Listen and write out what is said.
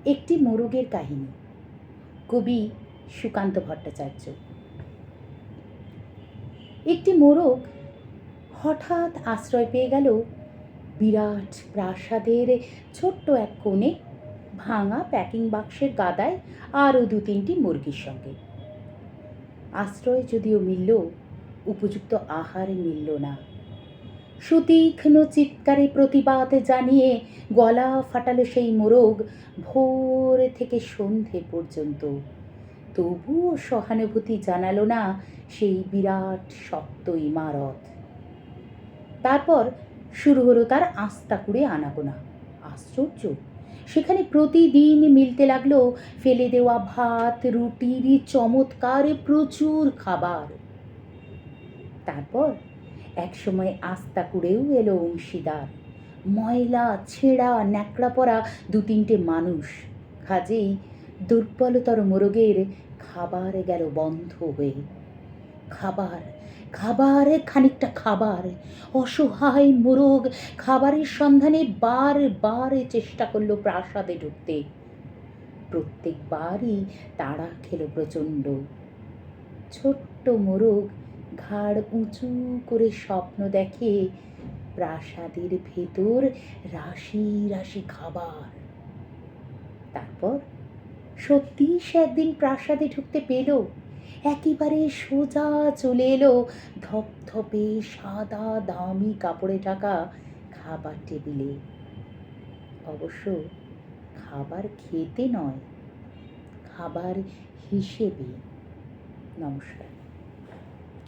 একটি মোরগের কাহিনী, কবি সুকান্ত ভট্টাচার্য। একটি মোরগ হঠাৎ আশ্রয় পেয়ে গেল বিরাট প্রাসাদের ছোট্ট এক কোণে, ভাঙা প্যাকিং বাক্সের গাদায় আরও 2-3টি মুরগির সঙ্গে। আশ্রয় যদিও মিলল, উপযুক্ত আহার মিলল না। সুতীক্ষ্ণ চিৎকারে প্রতিবাদ জানিয়ে গলা ফাটালো সেই মোরগ ভোর থেকে সন্ধে পর্যন্ত। তবুও সহানুভূতি জানালো না সেই বিরাট শক্ত ইমারত। তারপর শুরু হলো তার আস্তাকুড়ে আনাগোনা। আশ্চর্য, সেখানে প্রতিদিন মিলতে লাগলো ফেলে দেওয়া ভাত, রুটির চমৎকার প্রচুর খাবার। তারপর একসময় আস্তাকুড়েও এলো অংশীদার, ময়লা ছেঁড়া ন্যাকড়া পরা 2-3টে মানুষ। কাজেই দুর্বলতর মোরগের খাবার গেল বন্ধ হয়ে। খাবার, খাবার, খানিকটা খাবার। অসহায় মোরগ খাবারের সন্ধানে বারবার চেষ্টা করলো প্রাসাদে ঢুকতে। প্রত্যেকবারই তাড়া খেলো প্রচণ্ড। ছোট্ট মোরগ ঘাড় উঁচু করে স্বপ্ন দেখে প্রাসাদের ভেতর রাশি রাশি খাবার। তারপর সত্যি সে একদিন প্রাসাদে ঢুকতে পেল। একেবারে সোজা চলে এলো ধপধপে সাদা দামি কাপড়ে ঢাকা খাবার টেবিলে। অবশ্য খাবার খেতে নয়, খাবার হিসেবে। নমস্কার।